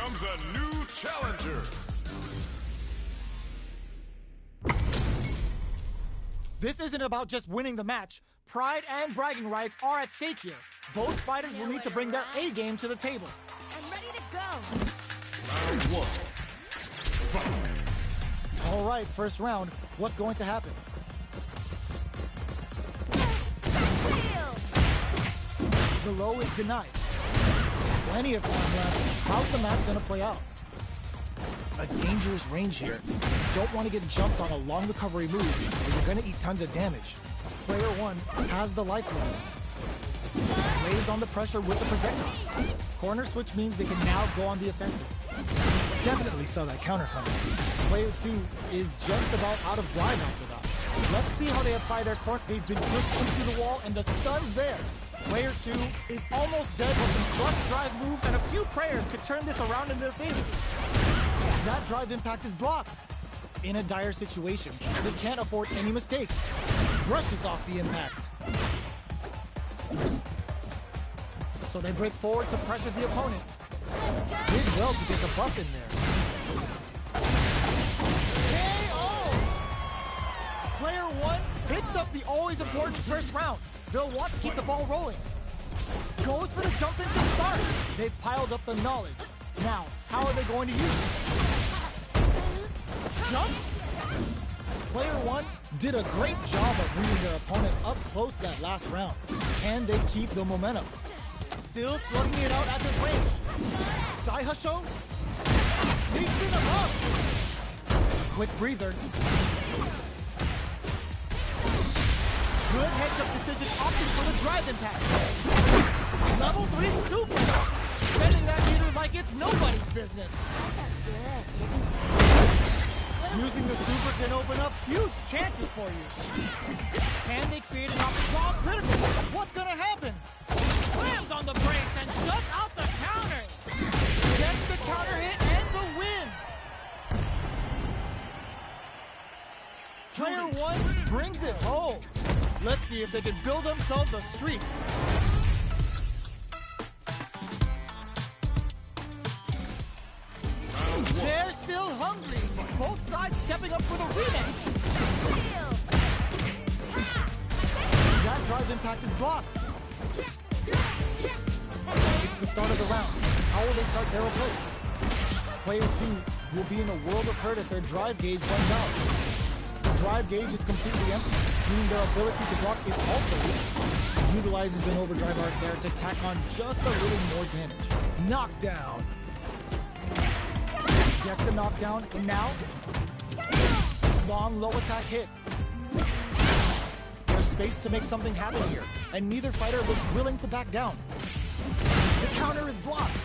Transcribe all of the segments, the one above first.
comes a new challenger. This isn't about just winning the match. Pride and bragging rights are at stake here. Both fighters will need to bring their A game to the table. I'm ready to go. Round one. Fight. All right, first round. What's going to happen? The low is denied. Plenty of time left. How's the match going to play out? A dangerous range here. You don't want to get jumped on a long recovery move, or you're going to eat tons of damage. Player one has the lifeline. Lays on the pressure with the projectile. Corner switch means they can now go on the offensive. Definitely saw that counter coming. Player two is just about out of drive after that. Let's see how they apply their corner. They've been pushed into the wall and the stun's there. Player two is almost dead with some flush drive moves, and a few prayers could turn this around in their favor. That drive impact is blocked. In a dire situation, they can't afford any mistakes. Brushes off the impact. So they break forward to pressure the opponent. Did well to get the buff in there. KO! Player one picks up the always important first round. They'll want to keep the ball rolling. Goes for the jump in to start. They've piled up the knowledge. Now, how are they going to use it? Jump? Player one did a great job of reading their opponent up close that last round. Can they keep the momentum? Still slugging it out at this range. Saihasho sneaks in above. Quick breather. Good heads-up decision, opting for the drive impact. Level 3 super! Spending that meter like it's nobody's business. Using the super can open up huge chances for you. Can they create an opportunity? Critical! What's gonna happen? Slams on the brakes and shuts out the counter! Gets the counter hit and the win! Player one brings it home. Let's see if they can build themselves a streak. They're still hungry. Both sides stepping up for the rematch. That drive impact is blocked. It's the start of the round. How will they start their approach? Player two will be in a world of hurt if their drive gauge runs out. The drive gauge is completely empty, meaning their ability to block is also weak. Utilizes an overdrive arc there to tack on just a little more damage. Knockdown. Gets the knockdown, and now long low attack hits. There's space to make something happen here, and neither fighter looks willing to back down. The counter is blocked.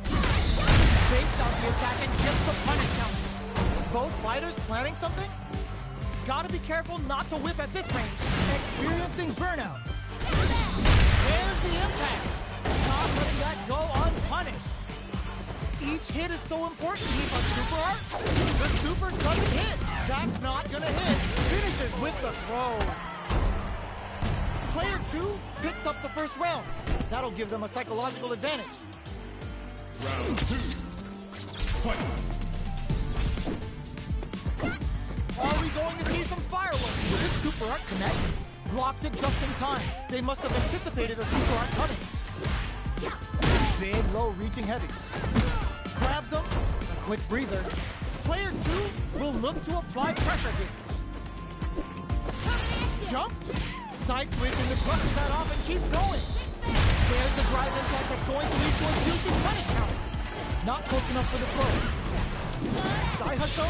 Baits out the attack and gets the punish counter. Both fighters planning something? Gotta be careful not to whip at this range. Experiencing burnout. There's the impact. Not letting that go unpunished. Each hit is so important. Keep a super art. The super doesn't hit. That's not gonna hit. Finishes with the throw. Player two picks up the first round. That'll give them a psychological advantage. Round two. Fight. Are we going to see some fireworks? Will this super art connect? Blocks it just in time. They must have anticipated a super art coming. Big low reaching heavy. Grabs him. A quick breather. Player two will look to apply pressure here. Jumps. Side switch and brushes that off and keeps going. There's the drive impact that's going to lead to a juicy punish counter. Not close enough for the throw. Saihasho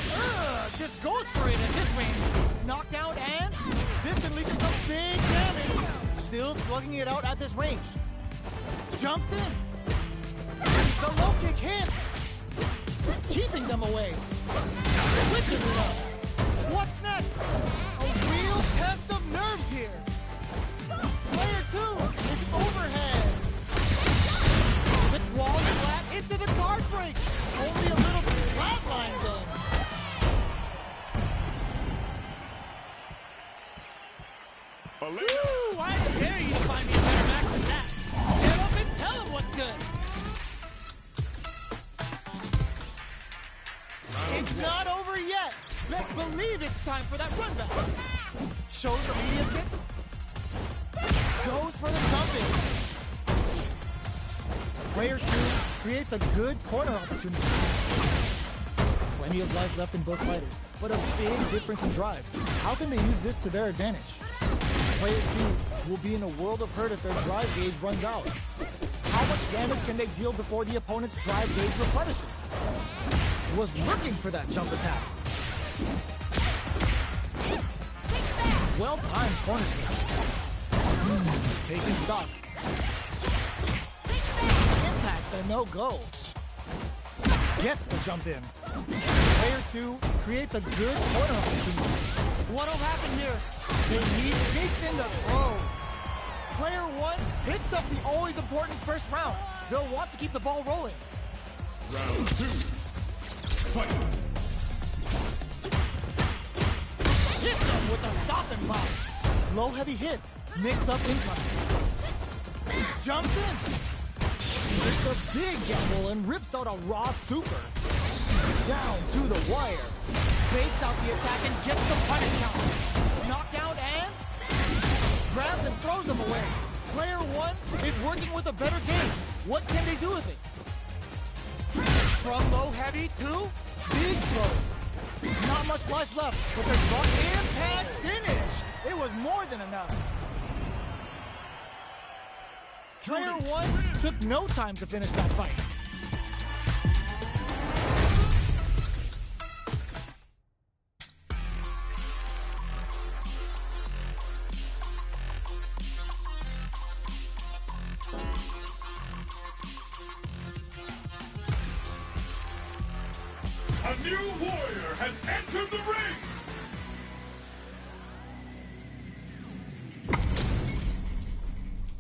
just goes for it at this range. Knockdown, and this can lead to some big damage. Still slugging it out at this range. Jumps in. The low kick hits. Keeping them away. Switches it up. What's next? A real test of nerves here. Player two is overhead. With walls flat into the guard break. Only a little flat lines in. Woo! I dare you to find me a better match than that. Get up and tell him what's good. It's not over yet. Let's believe it's time for that run back. Shows the medium kick. Goes for the jumping. Player 2 creates a good corner opportunity. Plenty of life left in both fighters, but a big difference in drive. How can they use this to their advantage? Player 2 will be in a world of hurt if their drive gauge runs out. How much damage can they deal before the opponent's drive gauge replenishes? Was looking for that jump attack. Well-timed corner switch. Taking stock. Impact's a no-go. Gets the jump in. Player 2 creates a good corner opportunity. What'll happen here? They sneaks in the throw. Player 1 picks up the always important first round. They'll want to keep the ball rolling. Round 2. Fight. Hits him with a stop and pop. Low heavy hits. Mix up incoming. Jumps in. It's a big gamble and rips out a raw super. Down to the wire. Baits out the attack and gets the punish counter. Knockdown and grabs and throws him away. Player 1 is working with a better game. What can they do with it? From low heavy to big throws. Not much life left, but there's strong impact finish. It was more than enough. Player 1 took no time to finish that fight. A new warrior has entered the ring!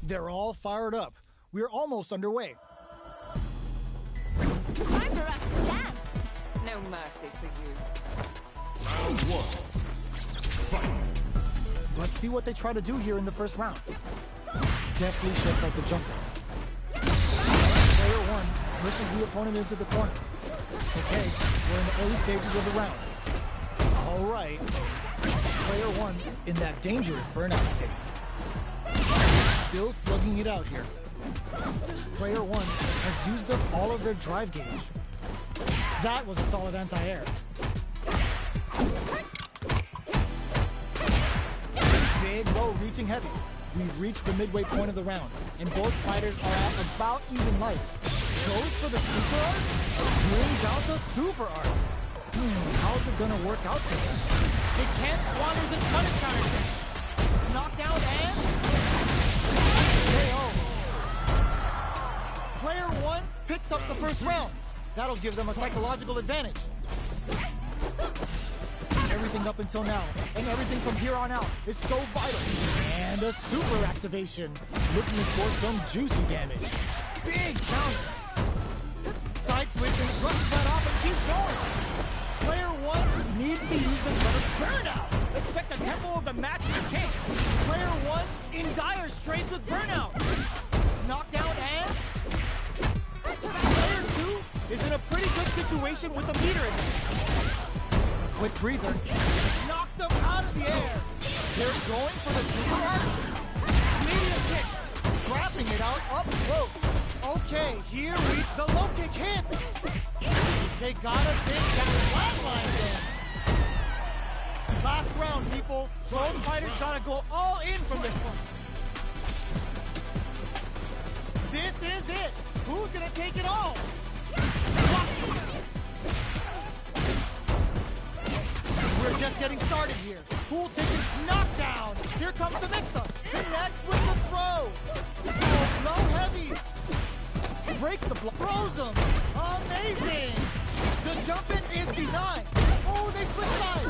They're all fired up. We're almost underway. Time for us to dance! No mercy for you. Round 1. Fight. Let's see what they try to do here in the first round. Deftly shuts out the jumper. Player 1 pushes the opponent into the corner. Okay, we're in the early stages of the round. All right. Player 1 in that dangerous burnout state. Still slugging it out here. Player 1 has used up all of their drive gauge. That was a solid anti-air. Big low reaching heavy. We've reached the midway point of the round, and both fighters are at about even life. Goes for the super art, brings out the super art. How's it gonna work out for them? They can't squander this punish counter trick. Knockdown and KO. Player 1 picks up the first round. That'll give them a psychological advantage. Everything up until now, and everything from here on out, is so vital. And a super activation. Looking to score some juicy damage. Big counter. Side switch and brushes that off and keeps going. Player 1 needs to use this better burnout. Expect the tempo of the match to change. Player 1 in dire straits with burnout. Knockdown and player 2 is in a pretty good situation with the meter in hand. Quick breather. Knocked them out of the air. They're going for the super art. Medium kick. Scrapping it out up close. Okay, here the low kick hit. They gotta think that flatline then. Last round, people. Both fighters gotta go all in from this one. This is it. Who's gonna take it all? We're just getting started here. Cool taking knockdown. Here comes the mix-up. Connects with the throw. Oh, low heavy. Breaks the block. Throws him. Amazing. The jump-in is denied. Oh, they switch sides.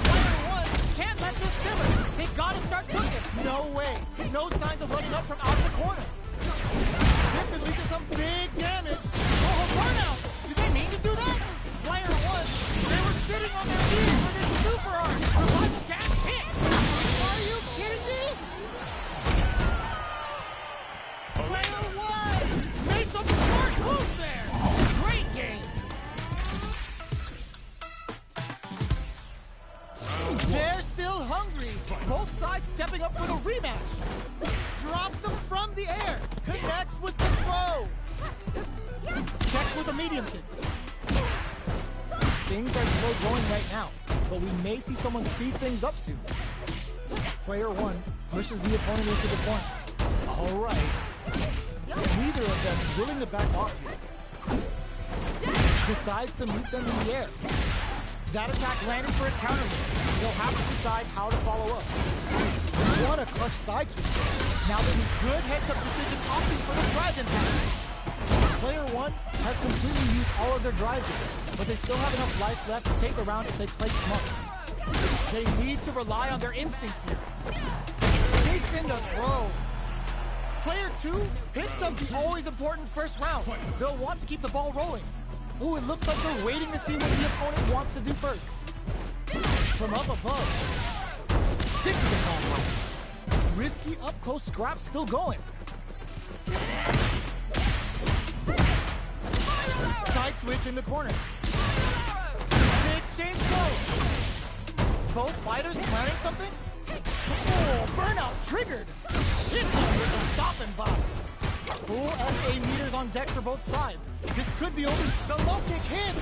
Player 1 can't let this simmer. They gotta start cooking. No way. No signs of letting up from out the corner. This could lead to some big damage. Oh, burnout. Did they mean to do that? Player 1, they were sitting on their knees for this super art. Revival dash hit. Are you kidding me? Player 1 made some smart moves there. Great game. hungry. Both sides stepping up for the rematch. Drops them from the air. Connects with the throw. Checks with a medium kick. Things are slow going right now, but we may see someone speed things up soon. Player one pushes the opponent into the corner. All right. Neither of them is willing to back off here. Decides to meet them in the air. That attack landed for a counter hit. They'll have to decide how to follow up. What a clutch side switch there. Now there's a good heads-up decision opting for the drive impact. Player one has completely used all of their drive here, but they still have enough life left to take the round if they play smart. They need to rely on their instincts here. Takes in the throw. Player two picks up the always important first round. They'll want to keep the ball rolling. Ooh, it looks like they're waiting to see what the opponent wants to do first. From up above. Sticks the combo. Risky up-close scrap still going. Side switch in the corner. The exchange goes. Both fighters planning something? Oh, burnout triggered. It's a stop and bop. Full SA meters on deck for both sides. This could be over. The low kick hit.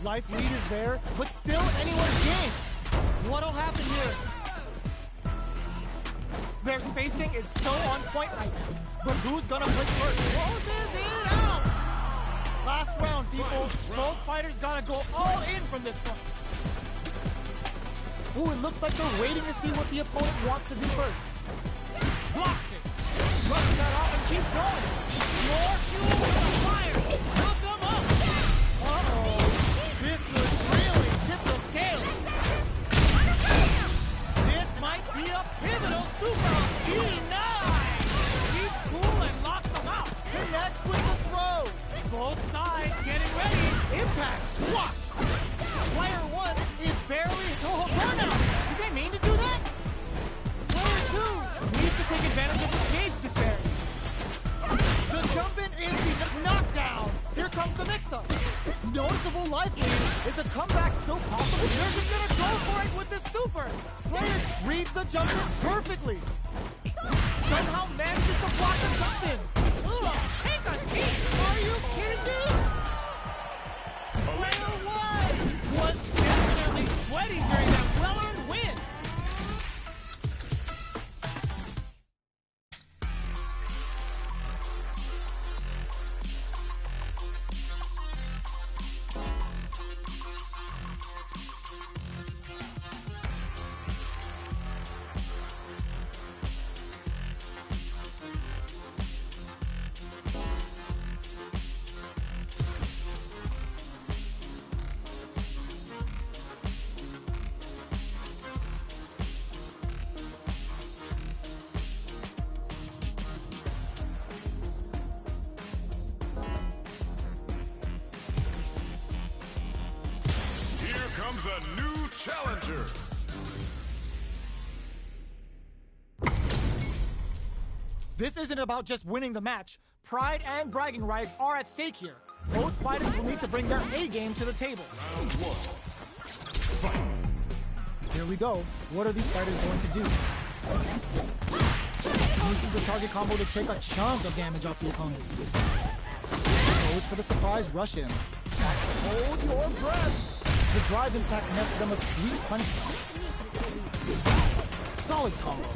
Life lead is there, but still anyone's game. What'll happen here? Their spacing is so on point right now. But who's gonna click first? Closes it out! Last round, people. Both fighters gotta go all in from this point. Ooh, it looks like they're waiting to see what the opponent wants to do first. Blocks it. Brushes that off and keeps going. More fuel with the fire. Hook them up. Uh-oh. This could really tip the scale. This might be a pivotal super E9. Keeps cool and locks them out. Connects with the throw. Both sides getting ready. Impact. Squash. Player one is barely... Oh, burnout. Did they mean to do that? Player two needs to take advantage of the cage disparity. The jump-in is the knockdown. Here comes the mix-up. Noticeable life lead. Is a comeback still possible? They're just gonna go for it with this super. Player reads the jump-in perfectly. Somehow manages to block the jump-in. Ugh, take a seat. Are you kidding me? Player one was definitely sweaty during that well-earned win. Comes a new challenger. This isn't about just winning the match. Pride and bragging rights are at stake here. Both fighters will need to bring their A game to the table. Round one. Fight. Here we go. What are these fighters going to do? Uses the target combo to take a chunk of damage off the opponent. Goes for the surprise rush in. Hold your breath. The drive impact nets them a sweet punch. Solid combo.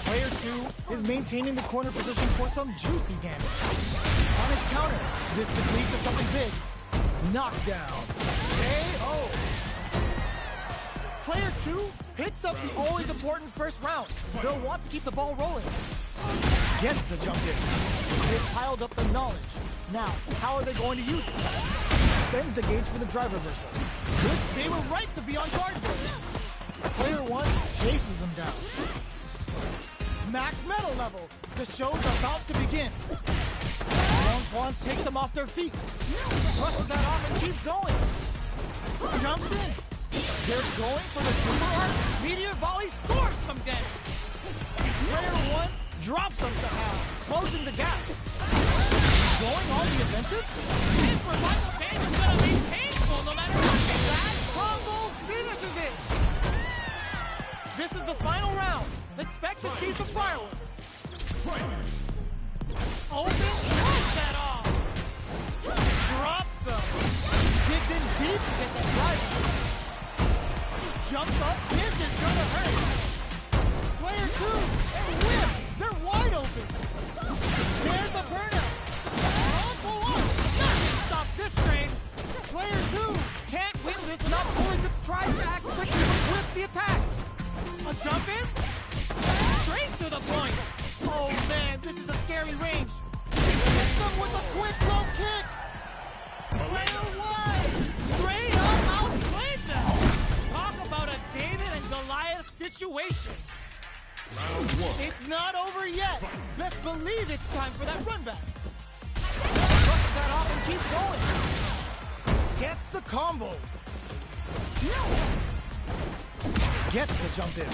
Player two is maintaining the corner position for some juicy damage. On his counter, this could lead to something big. Knockdown. KO. Player two picks up the always important first round. They'll want to keep the ball rolling. Gets the jump in. They've piled up the knowledge. Now, how are they going to use it? Spends the gauge for the drive reversal. Good, they were right to be on guard for it. Player one chases them down. Max metal level. The show's about to begin. Young Quan takes them off their feet. Brushes that off and keeps going. Jumps in. They're going for the super art. Meteor volley scores some damage. Player one drops them somehow, closing the gap. Going on the offensive? This revival stage is gonna be painful no matter what. That combo finishes jumps up. This is gonna hurt. Player 2, and whip. They're wide open. There's the burnout. All for one. Nothing stops this train. Player 2 can't win this without pulling the tries to act quickly with the attack. A jump in. Straight to the point. Oh man, this is a scary range. Hits them with a quick low kick. Player 1 straight up outplayed them. Talk about a David and Goliath situation. Round 1. It's not over yet. Best believe it's time for that run back. Brushes that off and keeps going. Gets the combo. Gets the jump in.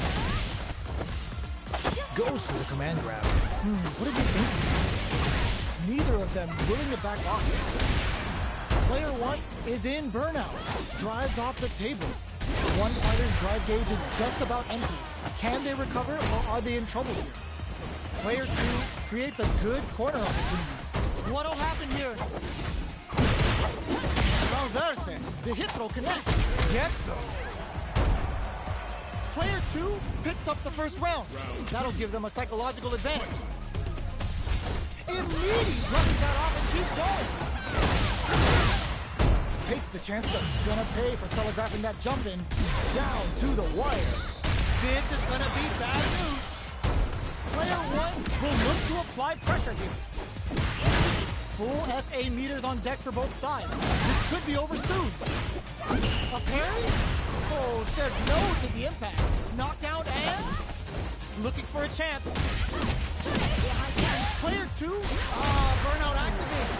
Goes for the command grab. What did you think? Neither of them willing to back off. Player 1 is in burnout. Drives off the table. One fighter's drive gauge is just about empty. Can they recover or are they in trouble here? Player 2 creates a good corner opportunity. What'll happen here? Transverse. The hit throw connects. Gets them. Player 2 picks up the first round. That'll give them a psychological advantage. Immediately brushes that off and keeps going. Takes the chance that's gonna pay for telegraphing that jump in down to the wire. This is gonna be bad news. Player 1 will look to apply pressure here. Full SA meters on deck for both sides. This could be over soon. A parry? Oh, says no to the impact. Knockdown and looking for a chance. Player 2, burnout activated.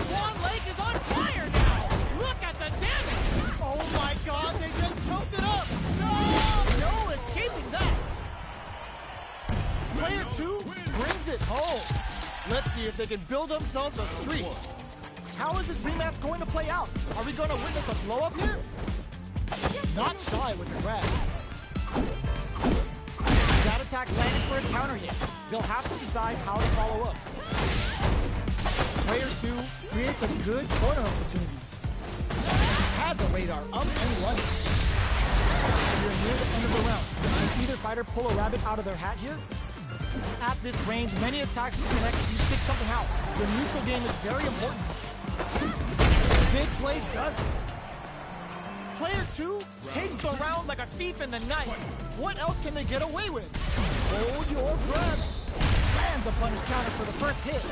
One leg is on fire now. Look at the damage. Oh my God, they just choked it up. No escaping that. Player 2 brings it home. Let's see if they can build themselves a streak. How is this rematch going to play out? Are we going to witness a blow up here? Not shy with the grab. That attack landed for a counter hit. They'll have to decide how to follow up. Player 2 creates a good corner opportunity. Had the radar up and running. We're near the end of the round. Can either fighter pull a rabbit out of their hat here? At this range, many attacks can connect if you stick something out. The neutral game is very important. Big play does it. Player 2 takes the round like a thief in the night. What else can they get away with? Hold your breath. Lands a punish counter for the first hit.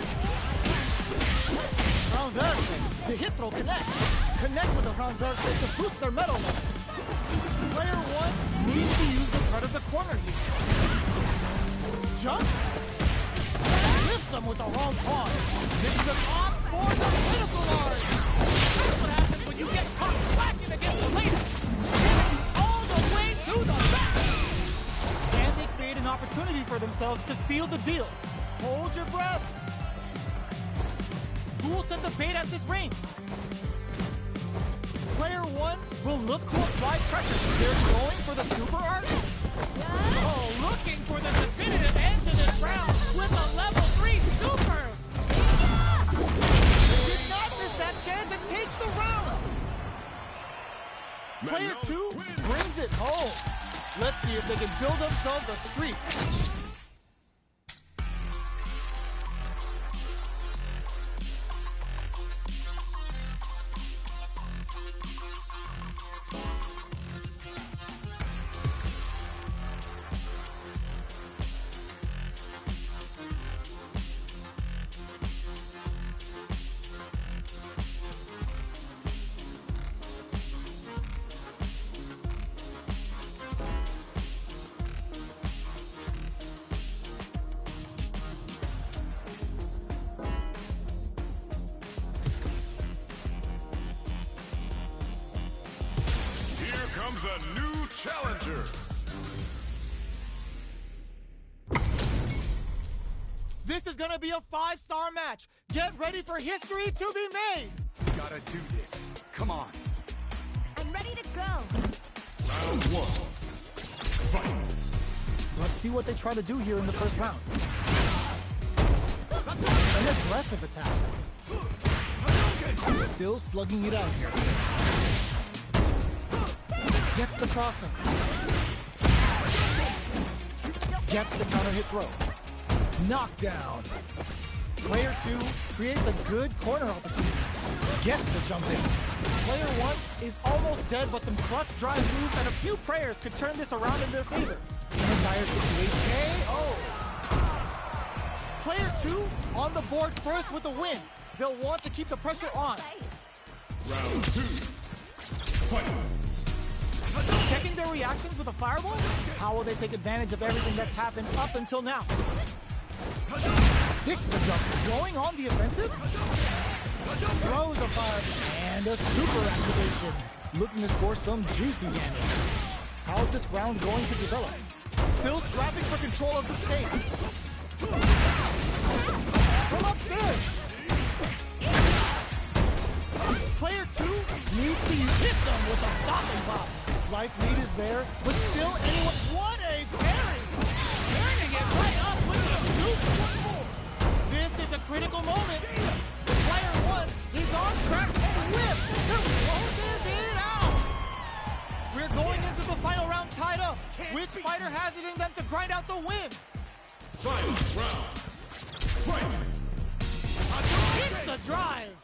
Transverse. The hit throw connects. Connects with the transverse to boost their metal level. Player 1 needs to use the part of the corner here. Jump. Lifts them with the wrong pawn. This is an off for the pinnacle art. That's what happens when you get caught whacking against the leader. All the way to the back. And they create an opportunity for themselves to seal the deal. Hold your breath. Who will set the bait at this range? Player 1 will look to apply pressure. They're going for the super art. Oh, looking for the definitive end to this round with a level 3 super. Did not miss that chance and takes the round. Player 2 brings it home. Let's see if they can build themselves a streak. Comes a new challenger. This is gonna be a 5-star match. Get ready for history to be made. Gotta do this. Come on. I'm ready to go. Round 1. Fight. Let's see what they try to do here in the first round. An aggressive attack. Still slugging it out here. Gets the cross-up. Gets the counter hit throw. Knockdown. Player 2 creates a good corner opportunity. Gets the jump in. Player 1 is almost dead, but some clutch drive moves and a few prayers could turn this around in their favor. In a dire situation, KO. Player 2 on the board first with a win. They'll want to keep the pressure on. Round 2. Fight. Checking their reactions with a fireball? How will they take advantage of everything that's happened up until now? Sticks the jump, going on the offensive? Throws a fire and a super activation. Looking to score some juicy damage. How's this round going to develop? Still scrapping for control of the stage. From upstairs. Player 2 needs to hit them with a stopping pop. Life lead is there, but still anyone. What a parry! Turning it right up with a super. This is a critical moment. Player 1 is on track and whips to close it out. We're going into the final round tied up. Which fighter has it in them to grind out the win? Final round. Fight. Hits the drive.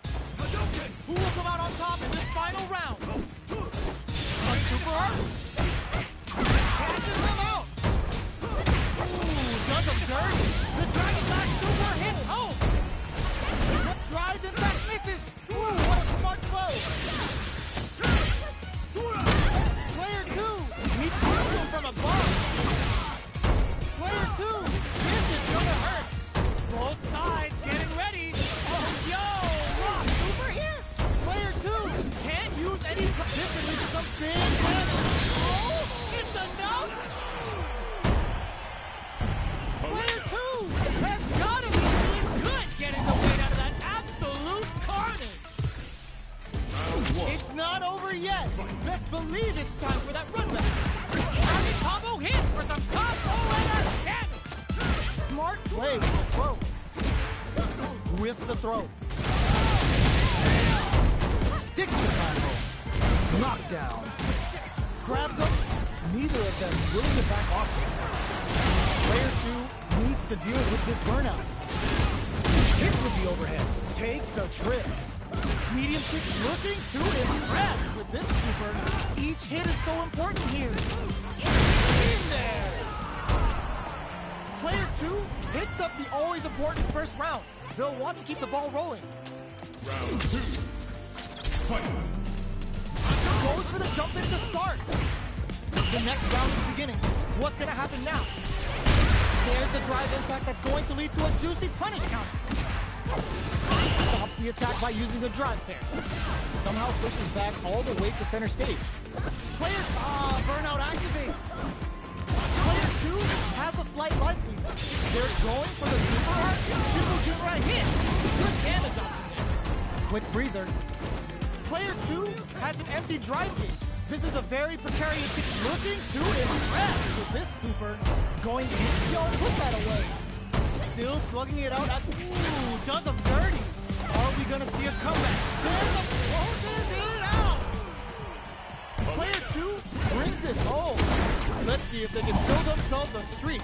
Who will come out on top in this final round? A super art. Catches them out. Ooh, does them dirty. The Dragon Slash super hits home. Drive in back misses. Ooh, what a smart blow. Player 2 needs to him from above. Player 2, this is gonna hurt. Both sides getting ready. Oh, yo, rock super here. Player 2 can't use any. This could lead to some big damage. Oh, it's enough. Player 2 has got to be feeling good getting the weight out of that absolute carnage. Round 1. It's not over yet. Best believe it's time for that run back. Target combo hits for some combo and a damage. Smart play with the throw. Whiffs the throw. Sticks the combo. Knockdown. Grabs them. Neither of them willing to back off. Player 2 needs to deal with this burnout. Hits with the overhead. Takes a trip. Medium kick looking to impress with this super. Each hit is so important here. In there. Player 2 hits up the always important first round. They'll want to keep the ball rolling. Round 2. Fight. Goes for the jump in to start. The next round is beginning. What's going to happen now? There's the drive impact that's going to lead to a juicy punish counter. Stops the attack by using the drive pair. Somehow pushes back all the way to center stage. Player burnout activates. Player 2 has a slight life lead. They're going for the super hard triple Junrai hit. Good damage option there. Quick breather. Player 2 has an empty drive gauge. This is a very precarious hit. Looking to impress with this super. Going to hit. Yo, put that away. Still slugging it out at. Ooh, does them dirty. Are we gonna see a comeback? There's a closes it out. Player 2 brings it home. Let's see if they can build themselves a streak.